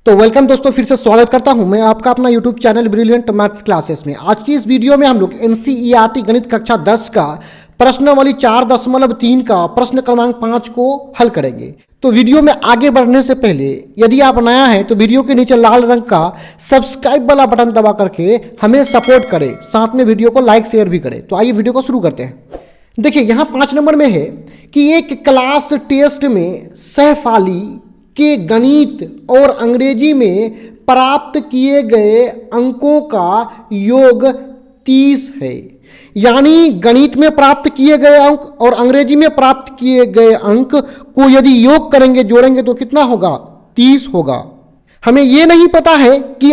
तो वेलकम दोस्तों, फिर से स्वागत करता हूं मैं आपका अपना YouTube channel brilliant maths classes में। आज की इस वीडियो में हम लोग एनसीईआरटी गणित कक्षा 10 का प्रश्नावली 4.3 का प्रश्न क्रमांक 5 को हल करेंगे। तो वीडियो में आगे बढ़ने से पहले यदि आप नया है तो वीडियो के नीचे लाल रंग का सब्सक्राइब वाला बटन दबा करके हमें सपोर्ट करें, साथ में वीडियो को लाइक शेयर भी करें। तो आइए वीडियो को शुरू करते हैं। देखिए यहाँ 5 नंबर में है कि एक क्लास टेस्ट में सहफाली के गणित और अंग्रेजी में प्राप्त किए गए अंकों का योग 30 है। यानी गणित में प्राप्त किए गए अंक और अंग्रेजी में प्राप्त किए गए अंक को यदि योग करेंगे, जोड़ेंगे तो कितना होगा? 30 होगा। हमें यह नहीं पता है कि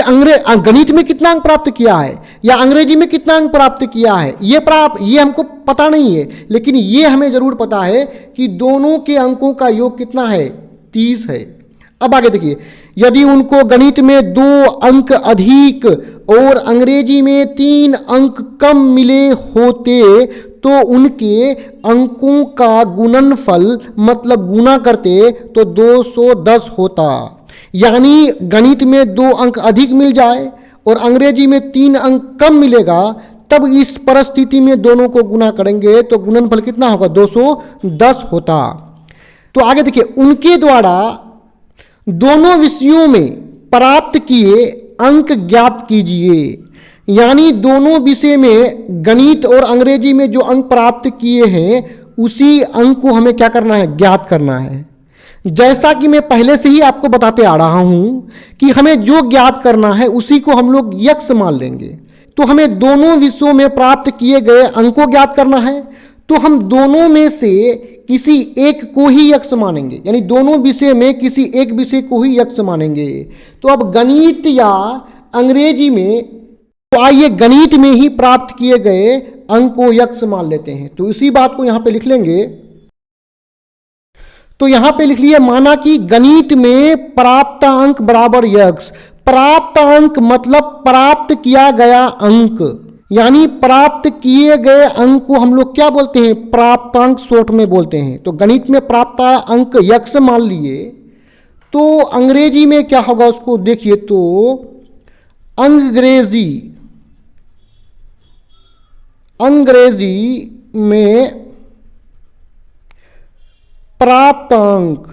गणित में कितना अंक प्राप्त किया है या अंग्रेजी में कितना अंक प्राप्त किया है, ये हमको पता नहीं है, लेकिन ये हमें जरूर पता है कि दोनों के अंकों का योग कितना है? 30 है। अब आगे देखिए, यदि उनको गणित में 2 अंक अधिक और अंग्रेजी में 3 अंक कम मिले होते तो उनके अंकों का गुणनफल मतलब गुना करते तो 210 होता। यानी गणित में 2 अंक अधिक मिल जाए और अंग्रेजी में 3 अंक कम मिलेगा, तब इस परिस्थिति में दोनों को गुना करेंगे तो गुणनफल कितना होगा? 210 होता। तो आगे देखिए, उनके द्वारा दोनों विषयों में प्राप्त किए अंक ज्ञात कीजिए। यानी दोनों विषय में गणित और अंग्रेजी में जो अंक प्राप्त किए हैं उसी अंक को हमें क्या करना है? ज्ञात करना है। जैसा कि मैं पहले से ही आपको बताते आ रहा हूं कि हमें जो ज्ञात करना है उसी को हम लोग यक्ष मान लेंगे। तो हमें दोनों विषयों में प्राप्त किए गए अंक को ज्ञात करना है, तो हम दोनों में से किसी एक को ही यक्ष मानेंगे। यानी दोनों विषय में किसी एक विषय को ही यक्ष मानेंगे। तो अब गणित या अंग्रेजी में, तो आइए गणित में ही प्राप्त किए गए अंक को यक्ष मान लेते हैं। तो इसी बात को यहां पे लिख लेंगे। तो यहां पे लिख लिए, माना कि गणित में प्राप्त अंक बराबर यक्ष। प्राप्त अंक मतलब प्राप्त किया गया अंक, यानी प्राप्त किए गए अंक को हम लोग क्या बोलते हैं? प्राप्तांक शॉर्ट में बोलते हैं। तो गणित में प्राप्त अंक यक्ष मान लिए, तो अंग्रेजी में क्या होगा उसको देखिए, तो अंग्रेजी में प्राप्त अंक,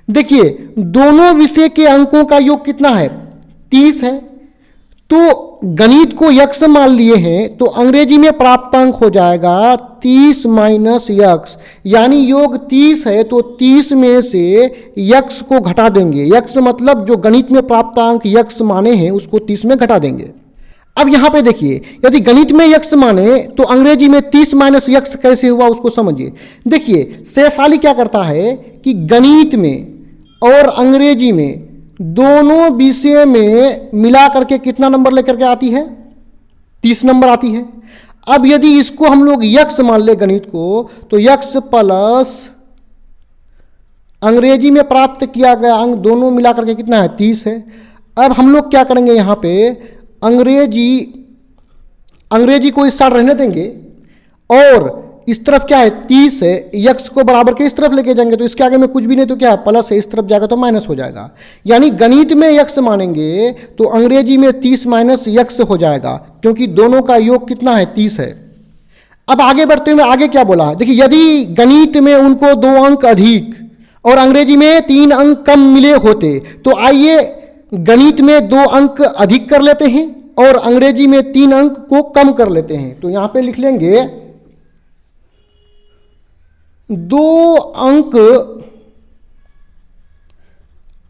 देखिए दोनों विषय के अंकों का योग कितना है? 30 है। तो गणित को यक्ष मान लिए हैं तो अंग्रेजी में प्राप्तांक हो जाएगा 30 माइनस यक्ष। यानी योग 30 है तो 30 में से यक्ष को घटा देंगे। यक्ष मतलब जो गणित में प्राप्तांक यक्ष माने हैं उसको 30 में घटा देंगे। अब यहां पे देखिए, यदि गणित में यक्ष माने तो अंग्रेजी में 30 माइनस यक्ष कैसे हुआ उसको समझिए। देखिए सहफाली क्या करता है कि गणित में और अंग्रेजी में दोनों विषय में मिला करके कितना नंबर लेकर के आती है? 30 नंबर आती है। अब यदि इसको हम लोग यक्ष मान ले गणित को, तो यक्ष प्लस अंग्रेजी में प्राप्त किया गया अंक दोनों मिला करके कितना है? 30 है। अब हम लोग क्या करेंगे, यहां पे अंग्रेजी को इस साइड रहने देंगे और इस तरफ क्या है? 30 है। यक्ष को बराबर के इस तरफ लेके जाएंगे तो इसके आगे में कुछ भी नहीं तो क्या है? प्लस है। इस तरफ जाएगा तो माइनस हो जाएगा। यानी गणित में यक्ष मानेंगे तो अंग्रेजी में 30 माइनस यक्ष हो जाएगा, क्योंकि दोनों का योग कितना है? 30 है। अब आगे बढ़ते हुए आगे क्या बोला है, देखिए, यदि गणित में उनको 2 अंक अधिक और अंग्रेजी में 3 अंक कम मिले होते तो आइए गणित में 2 अंक अधिक कर लेते हैं और अंग्रेजी में 3 अंक को कम कर लेते हैं। तो यहां पे लिख लेंगे 2 अंक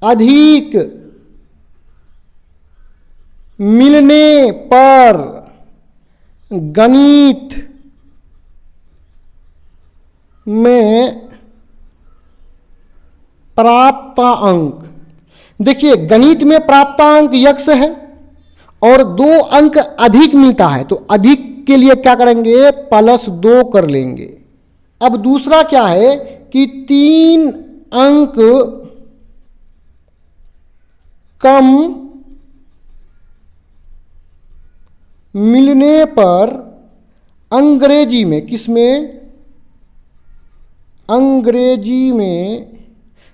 अधिक मिलने पर गणित में प्राप्त अंक, देखिए गणित में प्राप्तांक यक्ष है और 2 अंक अधिक मिलता है तो अधिक के लिए क्या करेंगे? +2 कर लेंगे। अब दूसरा क्या है कि 3 अंक कम मिलने पर अंग्रेजी में, किसमें? अंग्रेजी में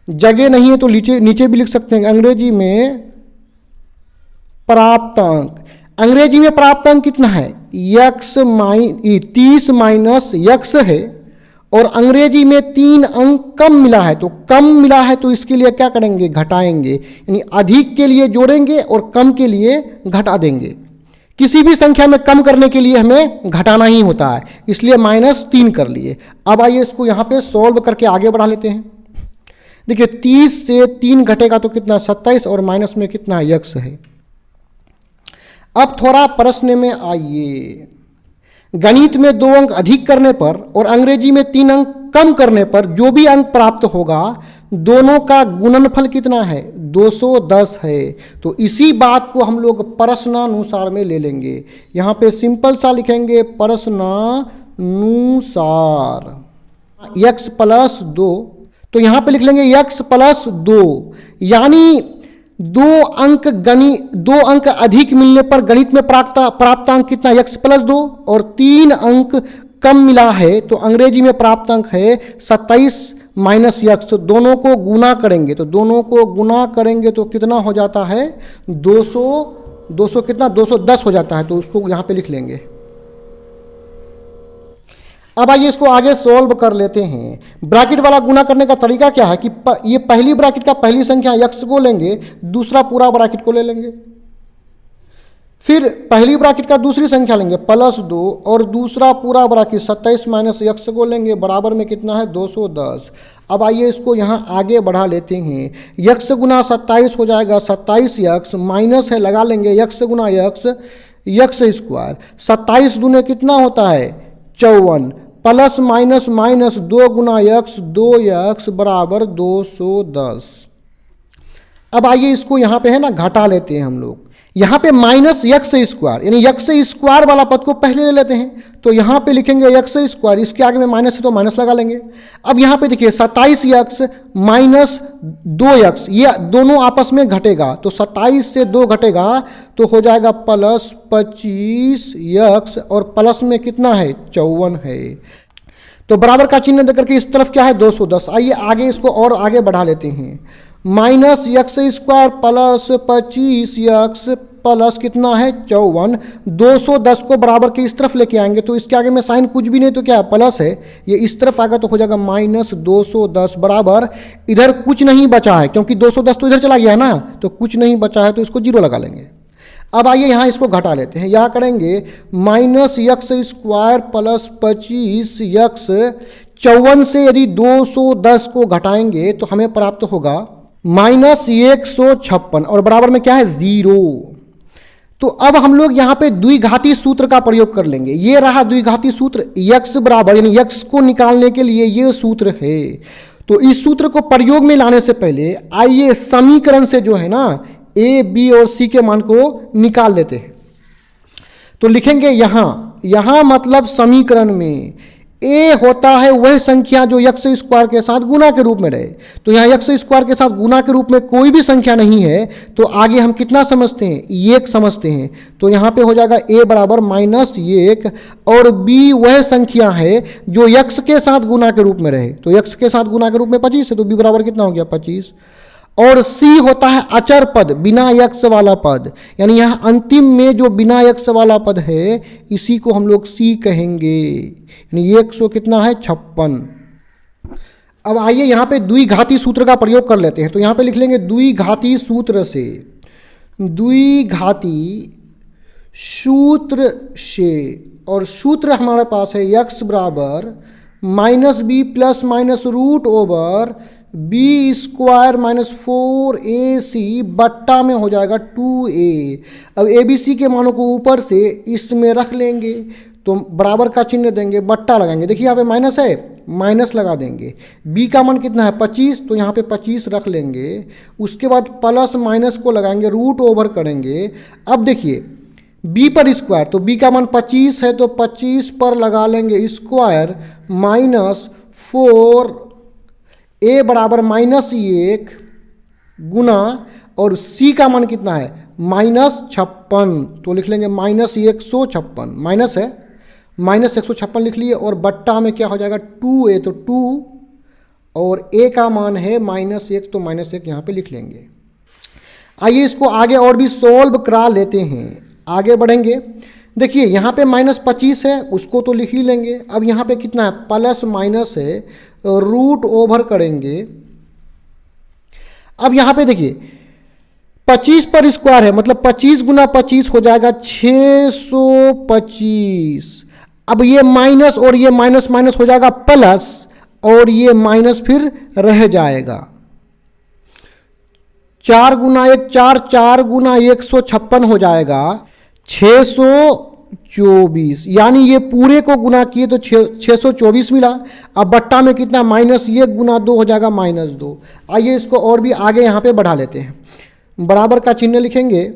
जगह नहीं है तो नीचे भी लिख सकते हैं। अंग्रेजी में प्राप्तांक। अंग्रेजी में प्राप्तांक कितना है? यक्स 30 माइनस यक्स है, और अंग्रेजी में 3 अंक कम मिला है, तो कम मिला है तो इसके लिए क्या करेंगे? घटाएंगे, यानी अधिक के लिए जोड़ेंगे और कम के लिए घटा देंगे। किसी भी संख्या में कम करने के लिए हमें घटाना ही होता है, इसलिए -3 कर लिए। अब आइए इसको यहाँ पे सॉल्व करके आगे बढ़ा लेते हैं। देखिए 30 से 3 घटेगा तो कितना? 27, और माइनस में कितना? यक्स है। अब थोड़ा प्रश्न में आइए। गणित में 2 अंक अधिक करने पर और अंग्रेजी में 3 अंक कम करने पर जो भी अंक प्राप्त होगा, दोनों का गुणनफल कितना है? 210 है। तो इसी बात को हम लोग प्रश्नानुसार में ले लेंगे। यहाँ पे सिंपल सा लिखेंगे प्रश्नानुसार x + 2, तो यहाँ पे लिख लेंगे x + 2, यानी 2 अंक अधिक मिलने पर गणित में प्राप्तांक कितना? x + 2, और 3 अंक कम मिला है तो अंग्रेजी में प्राप्तांक है 27 माइनस यक्स। दोनों को गुना करेंगे, तो दोनों को गुना करेंगे तो कितना हो जाता है? 200 कितना? 210 हो जाता है, तो उसको यहाँ पे लिख लेंगे। अब आइए इसको आगे सोल्व कर लेते हैं। ब्रैकेट वाला गुना करने का तरीका क्या है कि ये पहली ब्रैकेट का पहली संख्या यक्स को लेंगे, दूसरा पूरा ब्रैकेट को ले लेंगे, फिर पहली ब्रैकेट का दूसरी संख्या लेंगे +2, और दूसरा पूरा ब्रैकेट 27 माइनस यक्स को लेंगे, बराबर में कितना है? 210। अब आइए इसको यहाँ आगे बढ़ा लेते हैं। यक्स गुना 27 हो जाएगा 27 यक्स, माइनस है लगा लेंगे यक्स गुना यक्स स्क्वायर। 27 दूने कितना होता है? 54, प्लस माइनस माइनस 2 गुना यक्स 2 यक्स बराबर 210। अब आइए इसको यहाँ पे है ना घटा लेते हैं हम लोग। यहाँ पे माइनस यक्स स्क्वायर, यानी यक्स स्क्वायर वाला पद को पहले ले लेते हैं, तो यहाँ पे लिखेंगे यक्स स्क्वायर, इसके आगे में माइनस है तो माइनस लगा लेंगे। अब यहाँ पे देखिए 27 यक्स माइनस 2 यक्स, ये दोनों आपस में घटेगा, तो 27 से 2 घटेगा तो हो जाएगा प्लस 25 यक्स, और प्लस में कितना है? 54 है। तो बराबर का चिन्ह देकर के इस तरफ क्या है? 210। आइए आगे इसको और आगे बढ़ा लेते हैं। Minus x square plus 25 x plus कितना है? 54। 210 को बराबर के इस तरफ लेके आएंगे, तो इसके आगे में साइन कुछ भी नहीं तो क्या है? प्लस है, ये इस तरफ आएगा तो हो जाएगा माइनस 210 बराबर, इधर कुछ नहीं बचा है क्योंकि 210 तो इधर चला गया है ना, तो कुछ नहीं बचा है तो इसको 0 लगा लेंगे। अब आइए यहाँ इसको घटा लेते हैं। यहाँ करेंगे minus x square plus 25 x, 54 से यदि 210 को घटाएंगे तो हमें प्राप्त होगा -156, और बराबर में क्या है? 0। तो अब हम लोग यहाँ पे द्विघाती सूत्र का प्रयोग कर लेंगे। ये रहा द्विघाती सूत्र, x बराबर, यानी x को निकालने के लिए ये सूत्र है। तो इस सूत्र को प्रयोग में लाने से पहले आइए समीकरण से जो है ना a, b और c के मान को निकाल लेते हैं। तो लिखेंगे यहाँ मतलब समीकरण में a होता है वह संख्या जो यक्स स्क्वायर के साथ गुना के रूप में रहे। तो यहाँ यक्स स्क्वायर के साथ गुना के रूप में कोई भी संख्या नहीं है, तो आगे हम कितना समझते हैं? 1 समझते हैं। तो यहाँ पे हो जाएगा a बराबर -1, और b वह संख्या है जो यक्स के साथ गुना के रूप में रहे। तो यक्स के साथ गुना के रूप में 25 है, तो b बराबर कितना हो गया? 25। और c होता है अचर पद, बिना यक्स वाला पद, यानी यहाँ अंतिम में जो बिना यक्स वाला पद है इसी को हम लोग c कहेंगे, यानी 100 कितना है? 56। अब आइए यहाँ पे द्विघाती सूत्र का प्रयोग कर लेते हैं। तो यहाँ पे लिख लेंगे द्विघाती सूत्र से, द्विघाती सूत्र से, और सूत्र हमारे पास है x बराबर -b plus minus root over B square minus 4ac बट्टा में हो जाएगा 2a। अब ABC के मानों को ऊपर से इसमें रख लेंगे, तो बराबर का चिन्ह देंगे, बट्टा लगाएंगे। देखिए यहाँ पे माइनस है, माइनस लगा देंगे। b का मान कितना है? 25, तो यहाँ पे 25 रख लेंगे। उसके बाद प्लस माइनस को लगाएंगे, रूट ओवर करेंगे। अब देखिए b पर स्क्वायर, तो b का मान 25 है तो 25 पर लगा लेंगे स्क्वायर माइनस 4, a बराबर -1 गुना, और c का मान कितना है? -56, तो लिख लेंगे -156, माइनस है -156 लिख लिए, और बट्टा में क्या हो जाएगा? 2a, तो 2, और a का मान है -1, तो -1 यहाँ पे लिख लेंगे। आइए इसको आगे और भी सोल्व करा लेते हैं, आगे बढ़ेंगे। देखिए यहाँ पे -25 है, उसको तो लिख ही लेंगे। अब यहाँ पे कितना है, प्लस माइनस है, रूट ओवर करेंगे। अब यहाँ पे देखिए 25 पर स्क्वायर है, मतलब 25 गुना 25 हो जाएगा 625। अब ये माइनस और ये माइनस माइनस हो जाएगा प्लस, और ये माइनस फिर रह जाएगा। 4 गुना 1 4, 4 गुना 156 हो जाएगा 624, यानी ये पूरे को गुना किए तो 624 मिला। अब बट्टा में कितना, -1 गुना 2 हो जाएगा -2। आइए इसको और भी आगे यहाँ पे बढ़ा लेते हैं। बराबर का चिन्ह लिखेंगे,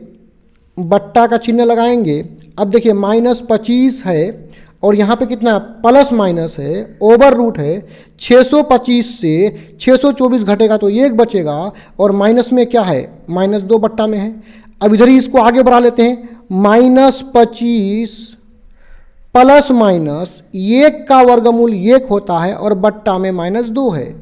बट्टा का चिन्ह लगाएंगे। अब देखिए -25 है और यहाँ पे कितना प्लस माइनस है, ओवर रूट है। 625 से 624 घटेगा तो 1 बचेगा, और माइनस में क्या है, -2 बट्टा में है। अब इधर ही इसको आगे बढ़ा लेते हैं। -25 प्लस माइनस 1 का वर्गमूल 1 होता है, और बट्टा में -2 है।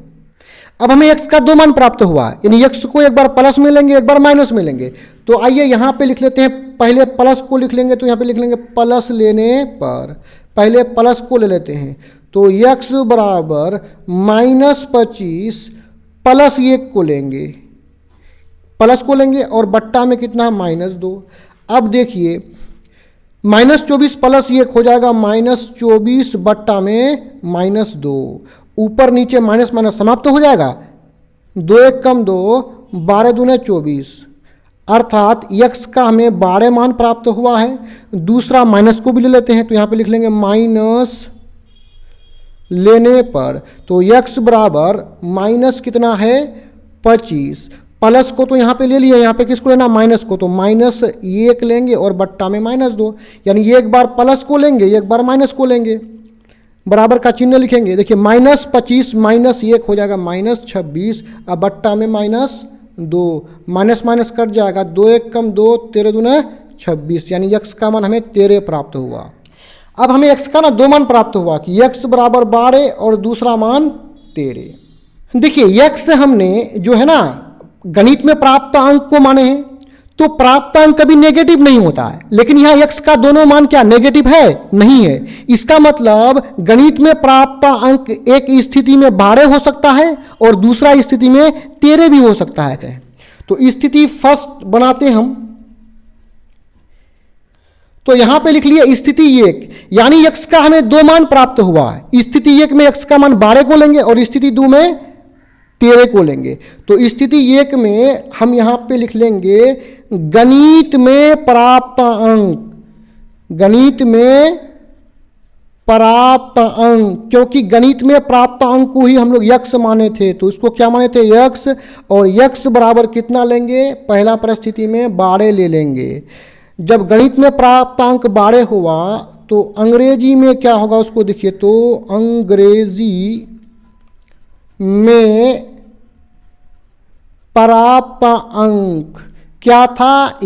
अब हमें x का 2 मान प्राप्त हुआ है, यानी x को एक बार प्लस में लेंगे, एक बार माइनस में लेंगे। तो आइए यहाँ पे लिख लेते हैं, पहले प्लस को लिख लेंगे, तो यहाँ पे लिख लेंगे प्लस लेने पर, पहले प्लस को ले लेते हैं। तो x बराबर -25 प्लस 1 को लेंगे, प्लस को लेंगे, और बट्टा में कितना है, -2। अब देखिए -24 प्लस 1 हो जाएगा -24 बट्टा में -2। ऊपर नीचे माइनस माइनस समाप्त हो जाएगा। 2 1 कम 2, 12 दूने 24, अर्थात x का हमें 12 मान प्राप्त हुआ है। दूसरा माइनस को भी ले लेते हैं, तो यहाँ पे लिख लेंगे माइनस लेने पर। तो x बराबर माइनस कितना है, 25। प्लस को तो यहाँ पे ले लिया, यहाँ पे किसको लेना, माइनस को, तो -1 लेंगे और बट्टा में -2, यानी एक बार प्लस को लेंगे, एक बार माइनस को लेंगे। बराबर का चिन्ह लिखेंगे। देखिए -25 -1 हो जाएगा -26, अब बट्टा में -2, माइनस माइनस कट जाएगा। 2 1 कम 2, 13 दूना 26, यानी x का मान हमें 13 प्राप्त हुआ। अब हमें x का ना 2 मान प्राप्त हुआ कि x बराबर 12 और दूसरा मान 13। देखिए x हमने जो है ना गणित में प्राप्त अंक को माने हैं, तो प्राप्त अंक कभी नेगेटिव नहीं होता है, लेकिन यहाँ x का दोनों मान क्या नेगेटिव है, नहीं है। इसका मतलब गणित में प्राप्त अंक एक स्थिति में 12 हो सकता है और दूसरा स्थिति में 13 भी हो सकता है। तो स्थिति फर्स्ट बनाते हम, तो यहां पे लिख लिए स्थिति 1, यानी x का हमें 2 मान प्राप्त हुआ है। स्थिति 1 में x का मान 12 को लेंगे और स्थिति 2 में 13 को लेंगे। तो स्थिति 1 में हम यहां पे लिख लेंगे गणित में प्राप्त अंक, गणित में प्राप्त अंक, क्योंकि गणित में प्राप्त अंक को ही हम लोग x माने थे, तो इसको क्या माने थे, x, और x बराबर कितना लेंगे, पहला परिस्थिति में 12 ले लेंगे। जब गणित में प्राप्त अंक 12 हुआ तो अंग्रेजी में क्या होगा उसको देखिए, तो अंग्रेजी में प्राप्त अंक क्या था,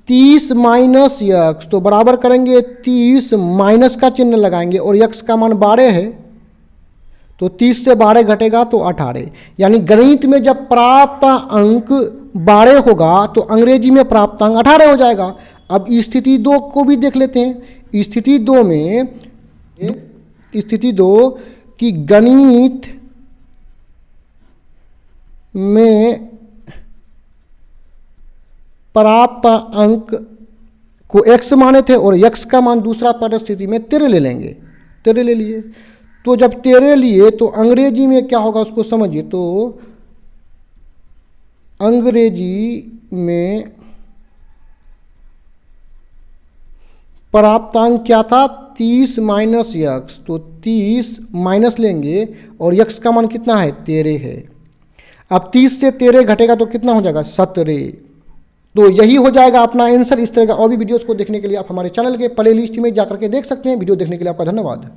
30 माइनस x, तो बराबर करेंगे 30, माइनस का चिन्ह लगाएंगे और x का मान 12 है, तो 30 से 12 घटेगा तो 18। यानी गणित में जब प्राप्त अंक 12 होगा तो अंग्रेजी में प्राप्त अंक 18 हो जाएगा। अब स्थिति 2 को भी देख लेते हैं। स्थिति 2 में, स्थिति 2 की गणित में प्राप्त अंक को x माने थे और x का मान दूसरा परिस्थिति में 13 ले लेंगे, 13 ले लिए। तो जब 13 लिए तो अंग्रेजी में क्या होगा उसको समझिए, तो अंग्रेजी में प्राप्त अंक क्या था, 30 माइनस x, तो 30 माइनस लेंगे और x का मान कितना है, 13 है। अब 30 से 13 घटेगा तो कितना हो जाएगा, 17। तो यही हो जाएगा अपना आंसर। इस तरह का और भी वीडियोस को देखने के लिए आप हमारे चैनल के प्लेलिस्ट में जाकर के देख सकते हैं। वीडियो देखने के लिए आपका धन्यवाद।